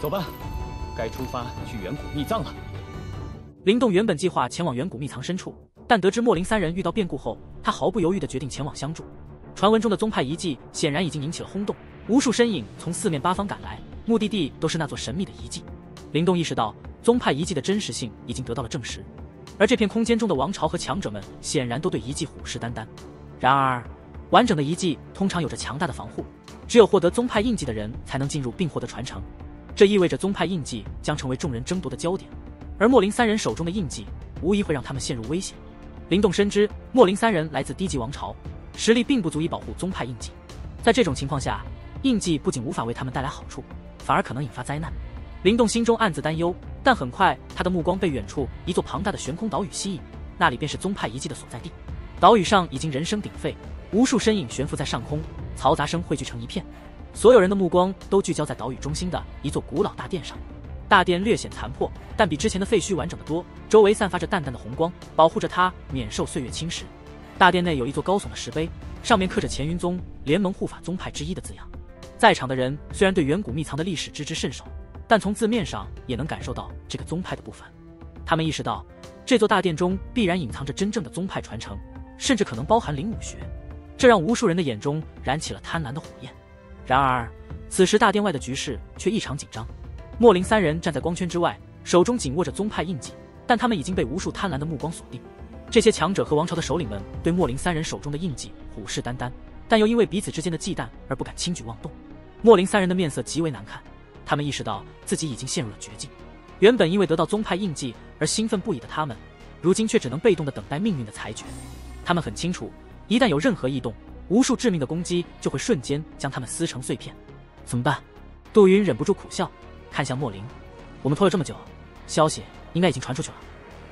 走吧，该出发去远古秘藏了。灵动原本计划前往远古秘藏深处，但得知莫林三人遇到变故后，他毫不犹豫地决定前往相助。传闻中的宗派遗迹显然已经引起了轰动，无数身影从四面八方赶来，目的地都是那座神秘的遗迹。灵动意识到宗派遗迹的真实性已经得到了证实，而这片空间中的王朝和强者们显然都对遗迹虎视眈眈。然而，完整的遗迹通常有着强大的防护，只有获得宗派印记的人才能进入并获得传承，这意味着宗派印记将成为众人争夺的焦点。而莫林三人手中的印记无疑会让他们陷入危险。灵动深知莫林三人来自低级王朝，实力并不足以保护宗派印记，在这种情况下，印记不仅无法为他们带来好处，反而可能引发灾难。灵动心中暗自担忧，但很快他的目光被远处一座庞大的悬空岛屿吸引，那里便是宗派遗迹的所在地。岛屿上已经人声鼎沸，无数身影悬浮在上空，嘈杂声汇聚成一片，所有人的目光都聚焦在岛屿中心的一座古老大殿上。大殿略显残破，但比之前的废墟完整得多，周围散发着淡淡的红光，保护着它免受岁月侵蚀。大殿内有一座高耸的石碑，上面刻着乾云宗联盟护法宗派之一的字样。在场的人虽然对远古秘藏的历史知之甚少，但从字面上也能感受到这个宗派的不凡。他们意识到这座大殿中必然隐藏着真正的宗派传承，甚至可能包含灵武学，这让无数人的眼中燃起了贪婪的火焰。然而此时大殿外的局势却异常紧张，莫林三人站在光圈之外，手中紧握着宗派印记，但他们已经被无数贪婪的目光锁定。这些强者和王朝的首领们对莫林三人手中的印记虎视眈眈，但又因为彼此之间的忌惮而不敢轻举妄动。莫林三人的面色极为难看，他们意识到自己已经陷入了绝境。原本因为得到宗派印记而兴奋不已的他们，如今却只能被动地等待命运的裁决。他们很清楚，一旦有任何异动，无数致命的攻击就会瞬间将他们撕成碎片。怎么办？杜云忍不住苦笑，看向莫林。我们拖了这么久，消息应该已经传出去了。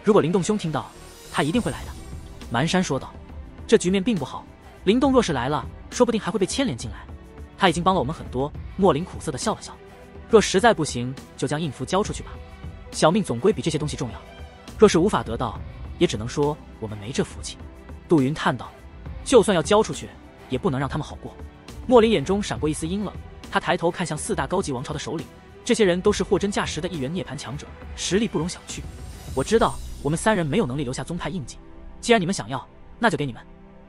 如果灵动兄听到，他一定会来的。蛮山说道。这局面并不好，灵动若是来了，说不定还会被牵连进来。他已经帮了我们很多。莫林苦涩地笑了笑。若实在不行，就将印符交出去吧。小命总归比这些东西重要。若是无法得到，也只能说我们没这福气。杜云叹道。就算要交出去，也不能让他们好过。莫林眼中闪过一丝阴冷，他抬头看向四大高级王朝的首领，这些人都是货真价实的一员涅槃强者，实力不容小觑。我知道我们三人没有能力留下宗派印记，既然你们想要，那就给你们。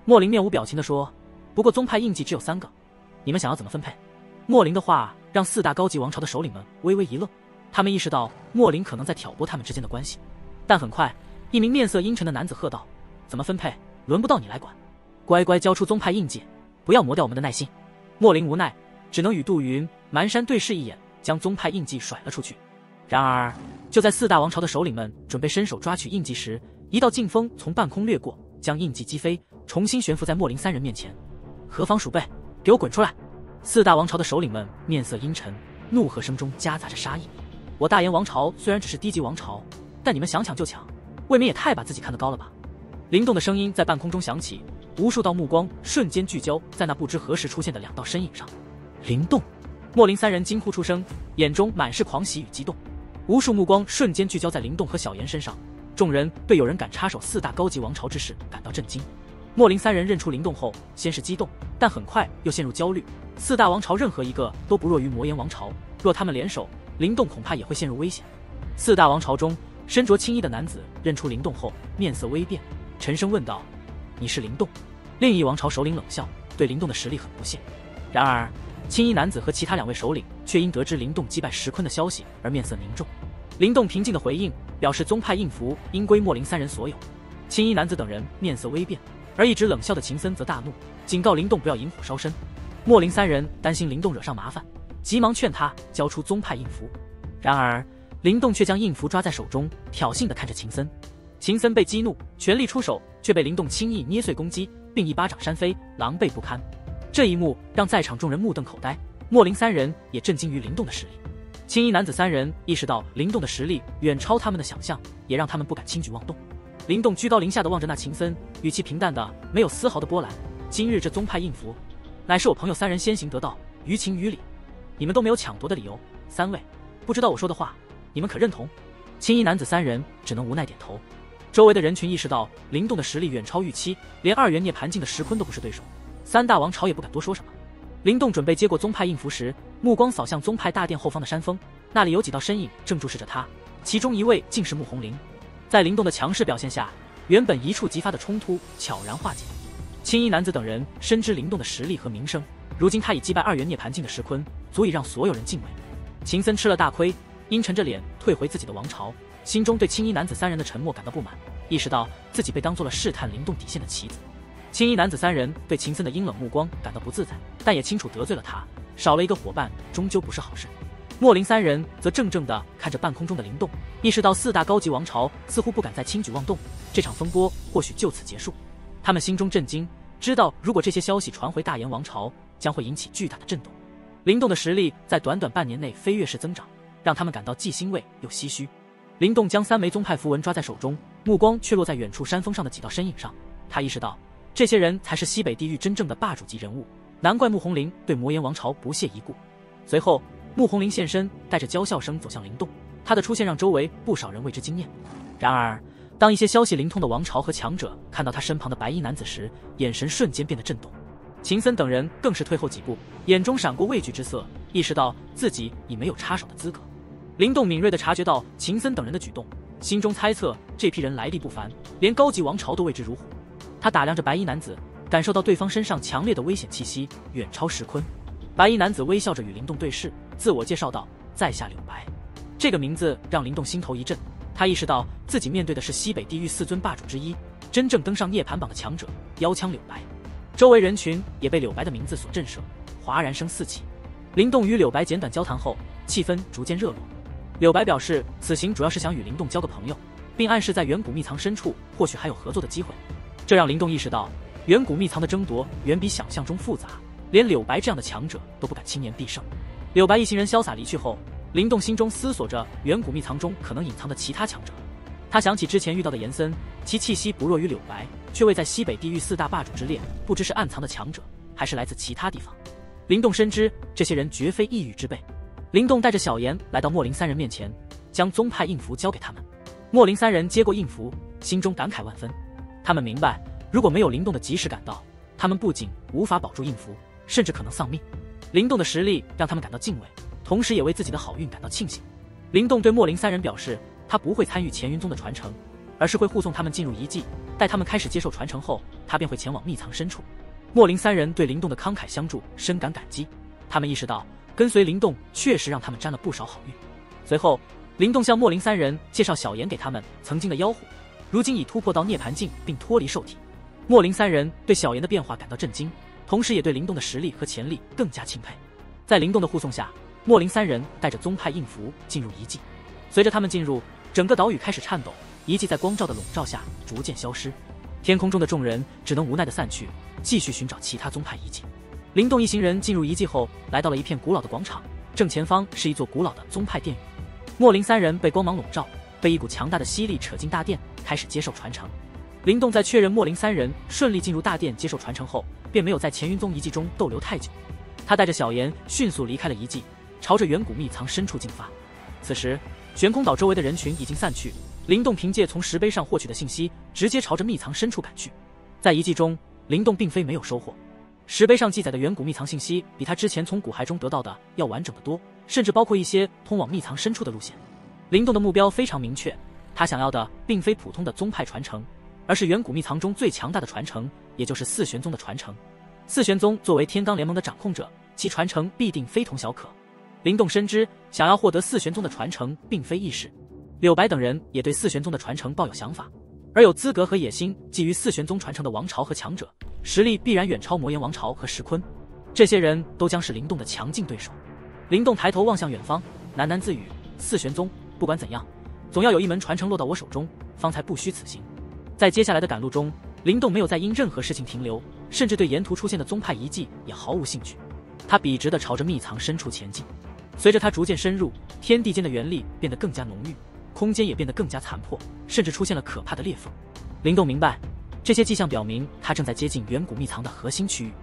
莫林面无表情地说。不过宗派印记只有3个，你们想要怎么分配？莫林的话让四大高级王朝的首领们微微一愣，他们意识到莫林可能在挑拨他们之间的关系。但很快，一名面色阴沉的男子喝道：怎么分配，轮不到你来管，乖乖交出宗派印记，不要磨掉我们的耐心。莫林无奈，只能与杜云、蛮山对视一眼，将宗派印记甩了出去。然而就在四大王朝的首领们准备伸手抓取印记时，一道劲风从半空掠过，将印记击飞，重新悬浮在莫林三人面前。何方鼠辈，给我滚出来！四大王朝的首领们面色阴沉，怒喝声中夹杂着杀意。我大炎王朝虽然只是低级王朝，但你们想抢就抢，未免也太把自己看得高了吧。灵动的声音在半空中响起，无数道目光瞬间聚焦在那不知何时出现的2道身影上。灵动！莫林三人惊呼出声，眼中满是狂喜与激动。无数目光瞬间聚焦在灵动和小妍身上，众人对有人敢插手四大高级王朝之事感到震惊。莫林三人认出灵动后，先是激动，但很快又陷入焦虑。四大王朝任何一个都不弱于魔岩王朝，若他们联手，灵动恐怕也会陷入危险。四大王朝中，身着青衣的男子认出灵动后，面色微变，沉声问道：你是灵动？另一王朝首领冷笑，对灵动的实力很不屑。然而青衣男子和其他2位首领却因得知灵动击败石坤的消息而面色凝重。灵动平静的回应，表示宗派印符应归莫林三人所有。青衣男子等人面色微变，而一直冷笑的秦森则大怒，警告灵动不要引火烧身。莫林三人担心灵动惹上麻烦，急忙劝他交出宗派印符。然而灵动却将印符抓在手中，挑衅地看着秦森。秦森被激怒，全力出手，却被灵动轻易捏碎攻击，并一巴掌扇飞，狼狈不堪。这一幕让在场众人目瞪口呆，莫林三人也震惊于灵动的实力。青衣男子3人意识到灵动的实力远超他们的想象，也让他们不敢轻举妄动。灵动居高临下地望着那秦森，语气平淡的没有丝毫的波澜。今日这宗派印符，乃是我朋友3人先行得到，于情于理，你们都没有抢夺的理由。3位，不知道我说的话，你们可认同？青衣男子3人只能无奈点头。周围的人群意识到灵动的实力远超预期，连2元涅槃境的石坤都不是对手。3大王朝也不敢多说什么。灵动准备接过宗派印符时，目光扫向宗派大殿后方的山峰，那里有几道身影正注视着他，其中一位竟是穆弘林。在灵动的强势表现下，原本一触即发的冲突悄然化解。青衣男子等人深知灵动的实力和名声，如今他已击败2元涅槃境的石坤，足以让所有人敬畏。秦森吃了大亏，阴沉着脸退回自己的王朝，心中对青衣男子3人的沉默感到不满，意识到自己被当作了试探灵动底线的棋子。青衣男子3人对秦森的阴冷目光感到不自在，但也清楚得罪了他，少了一个伙伴终究不是好事。莫林3人则怔怔地看着半空中的灵动，意识到4大高级王朝似乎不敢再轻举妄动，这场风波或许就此结束。他们心中震惊，知道如果这些消息传回大炎王朝，将会引起巨大的震动。灵动的实力在短短半年内飞跃式增长，让他们感到既欣慰又唏嘘。灵动将3枚宗派符文抓在手中，目光却落在远处山峰上的几道身影上。他意识到，这些人才是西北地狱真正的霸主级人物，难怪穆弘林对魔岩王朝不屑一顾。随后，穆弘林现身，带着娇笑声走向灵动。他的出现让周围不少人为之惊艳。然而，当一些消息灵通的王朝和强者看到他身旁的白衣男子时，眼神瞬间变得震动。秦森等人更是退后几步，眼中闪过畏惧之色，意识到自己已没有插手的资格。灵动敏锐地察觉到秦森等人的举动，心中猜测这批人来历不凡，连高级王朝都为之如虎。他打量着白衣男子，感受到对方身上强烈的危险气息，远超石坤。白衣男子微笑着与灵动对视，自我介绍道：“在下柳白。”这个名字让灵动心头一震，他意识到自己面对的是西北地狱4尊霸主之一，真正登上涅槃榜的强者妖枪柳白。周围人群也被柳白的名字所震慑，哗然声四起。灵动与柳白简短交谈后，气氛逐渐热络。柳白表示此行主要是想与灵动交个朋友，并暗示在远古秘藏深处或许还有合作的机会。这让灵动意识到，远古秘藏的争夺远比想象中复杂，连柳白这样的强者都不敢轻言必胜。柳白一行人潇洒离去后，灵动心中思索着远古秘藏中可能隐藏的其他强者。他想起之前遇到的严森，其气息不弱于柳白，却未在西北地狱4大霸主之列，不知是暗藏的强者，还是来自其他地方。灵动深知这些人绝非异域之辈。灵动带着小妍来到莫林3人面前，将宗派印符交给他们。莫林3人接过印符，心中感慨万分。他们明白，如果没有灵动的及时赶到，他们不仅无法保住印符，甚至可能丧命。灵动的实力让他们感到敬畏，同时也为自己的好运感到庆幸。灵动对莫林3人表示，他不会参与乾云宗的传承，而是会护送他们进入遗迹，待他们开始接受传承后，他便会前往秘藏深处。莫林3人对灵动的慷慨相助深感感激，他们意识到跟随灵动确实让他们沾了不少好运。随后，灵动向莫林3人介绍小妍给他们曾经的妖狐，如今已突破到涅槃境并脱离兽体。莫林3人对小妍的变化感到震惊，同时也对灵动的实力和潜力更加钦佩。在灵动的护送下，莫林3人带着宗派印符进入遗迹。随着他们进入，整个岛屿开始颤抖，遗迹在光照的笼罩下逐渐消失。天空中的众人只能无奈地散去，继续寻找其他宗派遗迹。灵动一行人进入遗迹后，来到了一片古老的广场，正前方是一座古老的宗派殿宇。莫林3人被光芒笼罩，被一股强大的吸力扯进大殿，开始接受传承。灵动在确认莫林3人顺利进入大殿接受传承后，便没有在乾云宗遗迹中逗留太久。他带着小妍迅速离开了遗迹，朝着远古秘藏深处进发。此时，悬空岛周围的人群已经散去，灵动凭借从石碑上获取的信息，直接朝着秘藏深处赶去。在遗迹中，灵动并非没有收获，石碑上记载的远古秘藏信息比他之前从古骸中得到的要完整得多，甚至包括一些通往秘藏深处的路线。灵动的目标非常明确，他想要的并非普通的宗派传承，而是远古秘藏中最强大的传承，也就是4玄宗的传承。4玄宗作为天罡联盟的掌控者，其传承必定非同小可。灵动深知，想要获得4玄宗的传承并非易事。柳白等人也对4玄宗的传承抱有想法，而有资格和野心觊觎4玄宗传承的王朝和强者，实力必然远超魔岩王朝和石坤。这些人都将是灵动的强劲对手。灵动抬头望向远方，喃喃自语：4玄宗，不管怎样，总要有一门传承落到我手中，方才不虚此行。在接下来的赶路中，灵动没有再因任何事情停留，甚至对沿途出现的宗派遗迹也毫无兴趣。他笔直地朝着秘藏深处前进。随着他逐渐深入，天地间的元力变得更加浓郁，空间也变得更加残破，甚至出现了可怕的裂缝。灵动明白，这些迹象表明他正在接近远古秘藏的核心区域。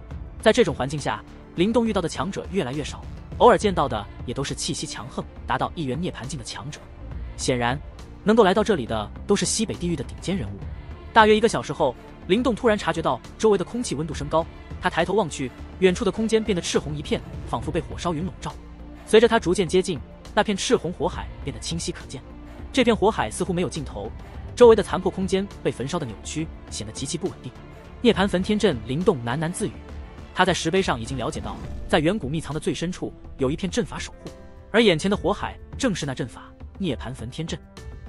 在这种环境下，灵动遇到的强者越来越少，偶尔见到的也都是气息强横，达到1元涅槃境的强者。显然，能够来到这里的都是西北地狱的顶尖人物。大约1个小时后，灵动突然察觉到周围的空气温度升高，他抬头望去，远处的空间变得赤红一片，仿佛被火烧云笼罩。随着他逐渐接近，那片赤红火海变得清晰可见。这片火海似乎没有尽头，周围的残破空间被焚烧的扭曲，显得极其不稳定。涅槃焚天阵，灵动喃喃自语。他在石碑上已经了解到，在远古秘藏的最深处有一片阵法守护，而眼前的火海正是那阵法涅槃焚天阵。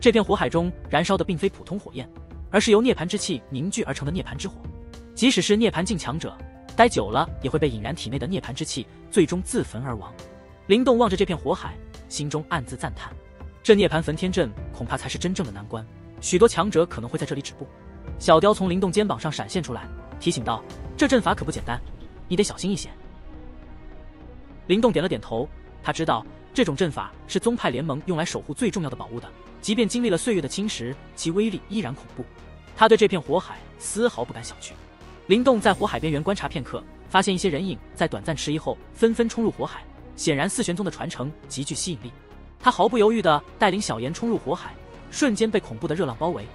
这片火海中燃烧的并非普通火焰，而是由涅槃之气凝聚而成的涅槃之火。即使是涅槃境强者，待久了也会被引燃体内的涅槃之气，最终自焚而亡。灵动望着这片火海，心中暗自赞叹，这涅槃焚天阵恐怕才是真正的难关，许多强者可能会在这里止步。小雕从灵动肩膀上闪现出来，提醒道：“这阵法可不简单，你得小心一些。”灵动点了点头，他知道这种阵法是宗派联盟用来守护最重要的宝物的，即便经历了岁月的侵蚀，其威力依然恐怖。他对这片火海丝毫不敢小觑。灵动在火海边缘观察片刻，发现一些人影在短暂迟疑后纷纷冲入火海，显然四玄宗的传承极具吸引力。他毫不犹豫地带领小炎冲入火海，瞬间被恐怖的热浪包围。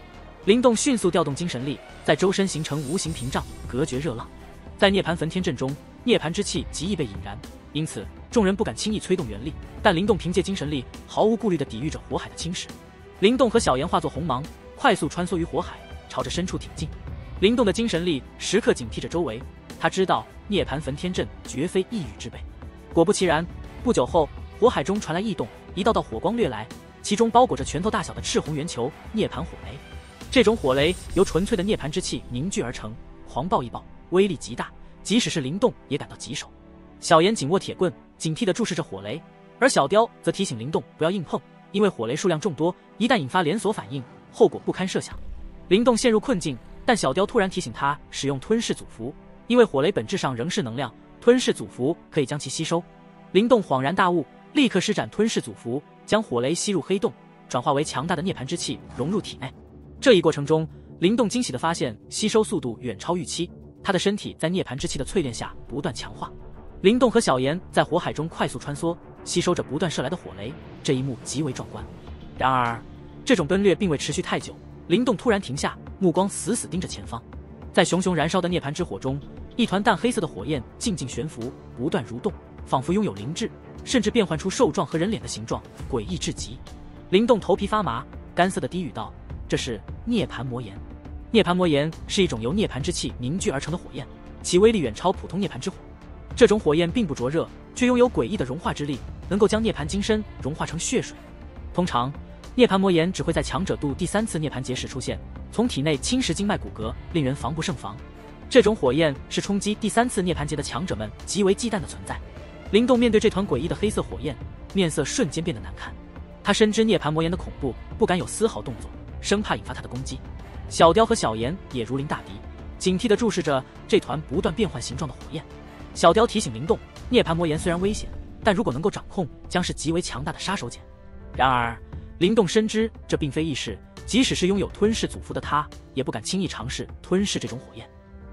灵动迅速调动精神力，在周身形成无形屏障，隔绝热浪。在涅槃焚天阵中，涅槃之气极易被引燃，因此众人不敢轻易催动元力，但灵动凭借精神力毫无顾虑地抵御着火海的侵蚀。灵动和小炎化作红芒，快速穿梭于火海，朝着深处挺进。灵动的精神力时刻警惕着周围，他知道涅槃焚天阵绝非一羽之辈。果不其然，不久后，火海中传来异动，一道道火光掠来，其中包裹着拳头大小的赤红圆球涅槃火雷。这种火雷由纯粹的涅槃之气凝聚而成，狂暴易爆，威力极大，即使是灵动也感到棘手。小炎紧握铁棍，警惕地注视着火雷，而小雕则提醒灵动不要硬碰，因为火雷数量众多，一旦引发连锁反应，后果不堪设想。灵动陷入困境，但小雕突然提醒他使用吞噬祖符，因为火雷本质上仍是能量，吞噬祖符可以将其吸收。灵动恍然大悟，立刻施展吞噬祖符，将火雷吸入黑洞，转化为强大的涅槃之气融入体内。这一过程中，灵动惊喜地发现吸收速度远超预期，他的身体在涅槃之气的淬炼下不断强化。灵动和小炎在火海中快速穿梭，吸收着不断射来的火雷，这一幕极为壮观。然而，这种奔掠并未持续太久，灵动突然停下，目光死死盯着前方。在熊熊燃烧的涅槃之火中，一团淡黑色的火焰静静悬浮，不断蠕动，仿佛拥有灵智，甚至变换出兽状和人脸的形状，诡异至极。灵动头皮发麻，干涩地低语道：“这是涅槃魔炎。”涅槃魔炎是一种由涅槃之气凝聚而成的火焰，其威力远超普通涅槃之火。这种火焰并不灼热，却拥有诡异的融化之力，能够将涅槃精身融化成血水。通常，涅槃魔炎只会在强者度第3次涅槃劫时出现，从体内侵蚀经脉骨骼，令人防不胜防。这种火焰是冲击第3次涅槃劫的强者们极为忌惮的存在。灵动面对这团诡异的黑色火焰，面色瞬间变得难看。他深知涅槃魔炎的恐怖，不敢有丝毫动作，生怕引发他的攻击。小雕和小炎也如临大敌，警惕地注视着这团不断变换形状的火焰。小雕提醒灵动，涅槃魔炎虽然危险，但如果能够掌控，将是极为强大的杀手锏。然而，灵动深知这并非易事，即使是拥有吞噬祖符的他，也不敢轻易尝试吞噬这种火焰。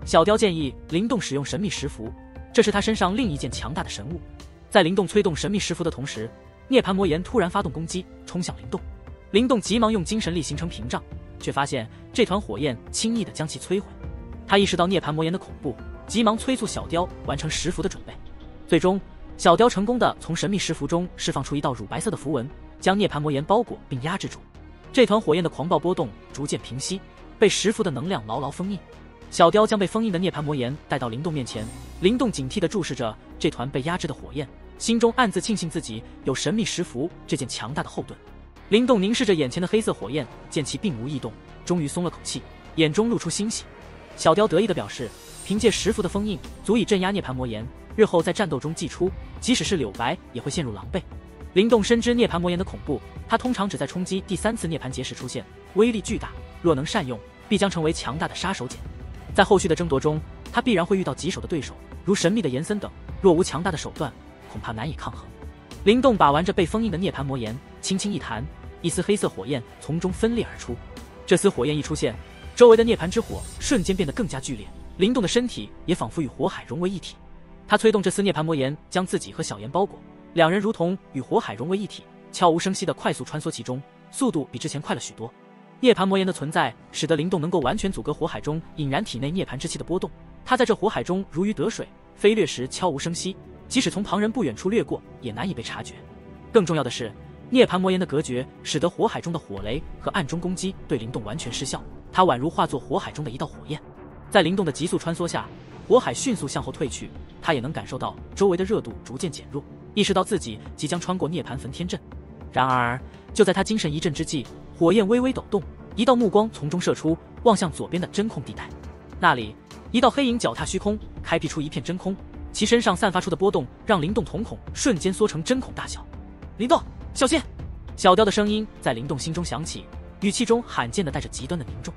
小雕建议灵动使用神秘石符，这是他身上另一件强大的神物。在灵动催动神秘石符的同时，涅槃魔炎突然发动攻击，冲向灵动。灵动急忙用精神力形成屏障，却发现这团火焰轻易地将其摧毁。他意识到涅槃魔炎的恐怖，急忙催促小雕完成石符的准备。最终，小雕成功地从神秘石符中释放出一道乳白色的符文，将涅槃魔炎包裹并压制住。这团火焰的狂暴波动逐渐平息，被石符的能量牢牢封印。小雕将被封印的涅槃魔炎带到灵动面前，灵动警惕地注视着这团被压制的火焰，心中暗自庆幸自己有神秘石符这件强大的后盾。灵动凝视着眼前的黑色火焰，见其并无异动，终于松了口气，眼中露出欣喜。小雕得意地表示，凭借石符的封印，足以镇压涅槃魔炎，日后在战斗中祭出，即使是柳白也会陷入狼狈。灵动深知涅槃魔炎的恐怖，他通常只在冲击第3次涅槃劫时出现，威力巨大，若能善用，必将成为强大的杀手锏。在后续的争夺中，他必然会遇到棘手的对手，如神秘的炎森等，若无强大的手段，恐怕难以抗衡。灵动把玩着被封印的涅槃魔炎，轻轻一弹，一丝黑色火焰从中分裂而出。这丝火焰一出现，周围的涅槃之火瞬间变得更加剧烈，灵动的身体也仿佛与火海融为一体。他催动这丝涅槃魔炎，将自己和小炎包裹，两人如同与火海融为一体，悄无声息地快速穿梭其中，速度比之前快了许多。涅槃魔炎的存在，使得灵动能够完全阻隔火海中引燃体内涅槃之气的波动。他在这火海中如鱼得水，飞掠时悄无声息，即使从旁人不远处掠过，也难以被察觉。更重要的是，涅槃魔炎的隔绝，使得火海中的火雷和暗中攻击对灵动完全失效，他宛如化作火海中的一道火焰。在灵动的急速穿梭下，火海迅速向后退去，他也能感受到周围的热度逐渐减弱，意识到自己即将穿过涅槃焚天阵。然而，就在他精神一振之际，火焰微微抖动，一道目光从中射出，望向左边的真空地带。那里，一道黑影脚踏虚空，开辟出一片真空，其身上散发出的波动让灵动瞳孔瞬间缩成针孔大小。灵动，小心！小雕的声音在灵动心中响起，语气中罕见的带着极端的凝重。